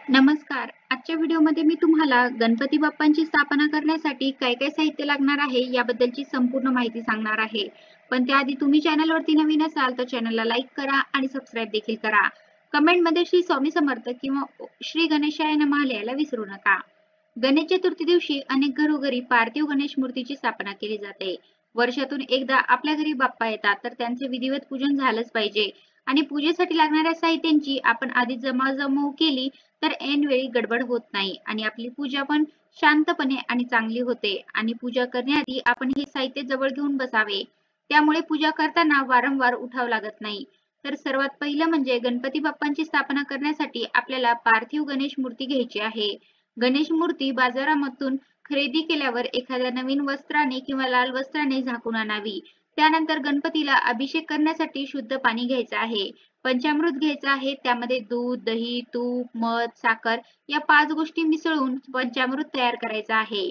नमस्कार. आजच्या व्हिडिओमध्ये मी तुम्हाला गणपती बाप्पांची स्थापना करण्यासाठी काय साहित्य लागणार आहे याबद्दलची संपूर्ण माहिती सांगणार आहे. पण त्याआधी तुम्ही चॅनलवरती नवीन असाल तर चॅनलला लाईक करा आणि सबस्क्राईब देखील करा. कमेंटमध्ये श्री स्वामी समर्थ किंवा श्री गणेशाय नमः लिहायला विसरू नका. गणेश चतुर्थी दिवशी अनेक घरोघरी पार्थिव गणेश मूर्तीची स्थापना केली जाते. वर्षातून एकदा आपल्या घरी बाप्पा येतात तर त्यांचे विधिवत पूजन झालंच पाहिजे आणि पूजेसाठी लागणाऱ्या साहित्यांची आपण आधी जमावजमव केली तर ऐनवेळी गडबड होत नाही आणि आपली पूजा पण शांतपणे आणि चांगली होते. आणि पूजा करण्याआधी आपण हे साहित्य जवळ घेऊन बसावे, त्यामुळे पूजा करताना वारंवार उठाव लागत नाही. तर सर्वात पहिलं म्हणजे गणपती बाप्पांची स्थापना करण्यासाठी आपल्याला पार्थिव गणेश मूर्ती घ्यायची आहे. गणेश मूर्ती बाजारामधून खरेदी केल्यावर एखाद्या नवीन वस्त्राने किंवा लाल वस्त्राने झाकून आणावी. त्यानंतर गणपतीला अभिषेक करण्यासाठी शुद्ध पाणी घ्यायचं आहे. पंचामृत घ्यायचं आहे. त्यामध्ये दूध, दही, तूप, मध, साखर या 5 गोष्टी मिसळून पंचामृत तयार करायचं आहे.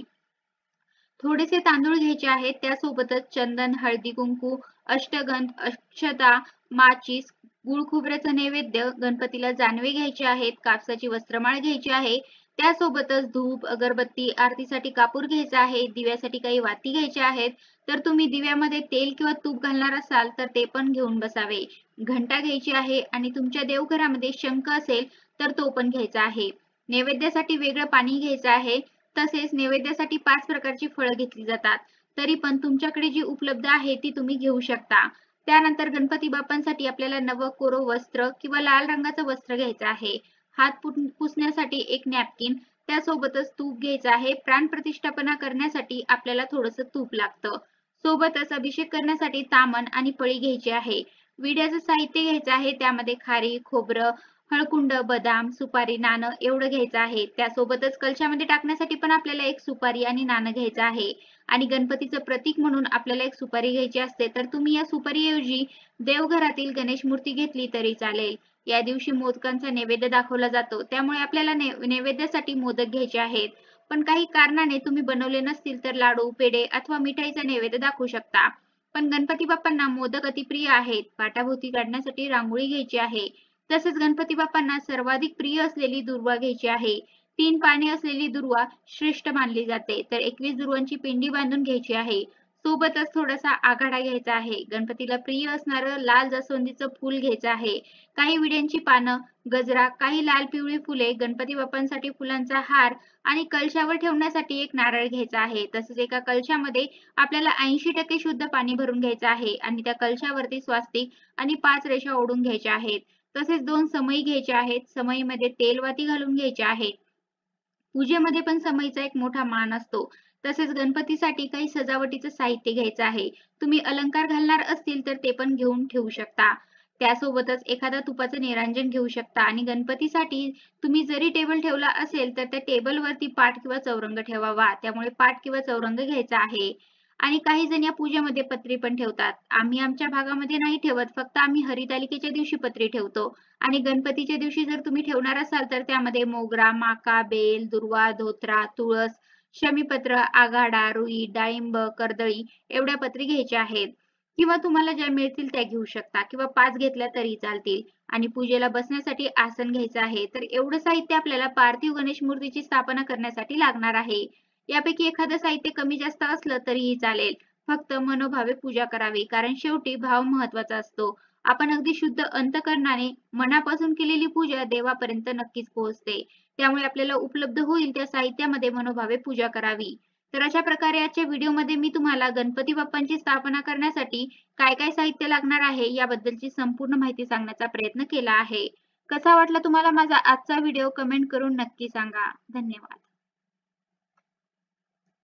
थोडेसे तांदूळ घ्यायचे आहेत. त्यासोबतच चंदन, हळदी, कुंकू, अष्टगंध, अक्षता, माचीस, गुळ खोबऱ्याचं नैवेद्य, गणपतीला जानवे घ्यायचे आहेत, कापसाची वस्त्रमाळ घ्यायची आहे. त्यासोबतच धूप, अगरबत्ती, आरतीसाठी कापूर घ्यायचा आहे, दिव्यासाठी काही वाती घ्यायच्या आहेत. तर तुम्ही दिव्यामध्ये तेल किंवा तूप घालणार असाल तर ते पण घेऊन बसावे. घंटा घ्यायची आहे आणि तुमच्या देवघरामध्ये शंख असेल तर तो पण घ्यायचा आहे. नैवेद्यासाठी वेगळं पाणी घ्यायचं आहे. तसेच नैवेद्यासाठी 5 प्रकारची फळं घेतली जातात. तरी पण तुमच्याकडे जी उपलब्ध आहे ती तुम्ही घेऊ शकता. त्यानंतर गणपती बाप्पांसाठी आपल्याला नवं कोरं वस्त्र किंवा लाल रंगाचं वस्त्र घ्यायचं आहे. हात पुसण्यासाठी एक नॅपकिन, त्यासोबतच तूप घ्यायचं आहे. प्राणप्रतिष्ठापना करण्यासाठी आपल्याला थोडंसं तूप लागतं. सोबतच अभिषेक करण्यासाठी तामण आणि पळी घ्यायची आहे. विड्याचं साहित्य घ्यायचं आहे. त्यामध्ये खारी, खोबरं, हळकुंड, बदाम, सुपारी, नाणं एवढं घ्यायचं आहे. त्यासोबतच कलशामध्ये टाकण्यासाठी पण आपल्याला एक सुपारी आणि नाणं घ्यायचं आहे. आणि गणपतीचं प्रतीक म्हणून आपल्याला एक सुपारी घ्यायची असते. तर तुम्ही या सुपारीऐवजी देवघरातील गणेश मूर्ती घेतली तरी चालेल. या दिवशी मोदकांचा नैवेद्य दाखवला जातो. त्यामुळे आपल्याला नैवेद्यासाठी मोदक घ्यायचे आहेत. पण काही कारणाने तुम्ही बनवले नसतील तर लाडू, पेढे अथवा मिठाईचा नैवेद्य दाखवू शकता. पण गणपती बाप्पांना मोदक अतिप्रिय आहेत. पाटाभोवती काढण्यासाठी रांगोळी घ्यायची आहे. तसेच गणपती बाप्पांना सर्वाधिक प्रिय असलेली दुर्वा घ्यायची आहे. 3 पाने असलेली दुर्वा श्रेष्ठ मानली जाते. तर 21 दुर्वांची पिंडी बांधून घ्यायची आहे. सोबतच थोडासा आघाडा घ्यायचा आहे. गणपतीला प्रिय असणारं लाल जास्वंदीचं फूल घ्यायचं आहे. काही विड्यांची पानं, गजरा, काही लाल पिवळी फुले, गणपती बाप्पांसाठी फुलांचा हार आणि कलशावर ठेवण्यासाठी एक नारळ घ्यायचा आहे. तसेच एका कलशामध्ये आपल्याला 80% शुद्ध पाणी भरून घ्यायचं आहे आणि त्या कलशावरती स्वास्तिक आणि 5 रेषा ओढून घ्यायच्या आहेत. तसेच 2 समई घ्यायच्या आहेत. समईमध्ये तेलवाती घालून घ्यायच्या आहेत. पूजेमध्ये पण समईचा एक मोठा मान असतो. तसेच गणपतीसाठी काही सजावटीचं साहित्य घ्यायचं आहे. तुम्ही अलंकार घालणार असतील तर ते पण घेऊन ठेवू शकता. त्यासोबतच एखादा तुपाचं निरांजन घेऊ शकता आणि गणपतीसाठी तुम्ही जरी टेबल ठेवला असेल तर त्या टेबलवरती पाट किंवा चौरंग ठेवावा. त्यामुळे पाट किंवा चौरंग घ्यायचा आहे. आणि काही जण या पूजेमध्ये पत्री पण ठेवतात. आम्ही आमच्या भागामध्ये नाही ठेवत. फक्त आम्ही हरितालिकेच्या दिवशी पत्री ठेवतो. आणि गणपतीच्या दिवशी जर तुम्ही ठेवणार असाल तर त्यामध्ये मोगरा, माका, बेल, दुर्वा, धोत्रा, तुळस, शमीपत्र, आघाडा, रुई, डाळिंब, कर्दळी एवढ्या पत्री घ्यायच्या आहेत. किंवा तुम्हाला ज्या मिळतील त्या घेऊ शकता किंवा 5 घेतल्या तरी चालतील. आणि पूजेला बसण्यासाठी आसन घ्यायचं आहे. तर एवढं साहित्य आपल्याला पार्थिव गणेश मूर्तीची स्थापना करण्यासाठी लागणार आहे. यापैकी एखादं साहित्य कमी जास्त असलं तरीही चालेल. फक्त मनोभावे पूजा करावी, कारण शेवटी भाव महत्त्वाचा असतो. आपण अगदी शुद्ध अंतःकरणाने मनापासून केलेली पूजा देवापर्यंत नक्कीच पोहोचते. त्यामुळे आपल्याला उपलब्ध होईल त्या साहित्यामध्ये मनोभावे पूजा करावी. तर अशा प्रकारे आजच्या व्हिडिओमध्ये मी तुम्हाला गणपती बाप्पांची स्थापना करण्यासाठी काय साहित्य लागणार आहे याबद्दलची संपूर्ण माहिती सांगण्याचा प्रयत्न केला आहे. कसा वाटला तुम्हाला माझा आजचा व्हिडिओ कमेंट करून नक्की सांगा. धन्यवाद.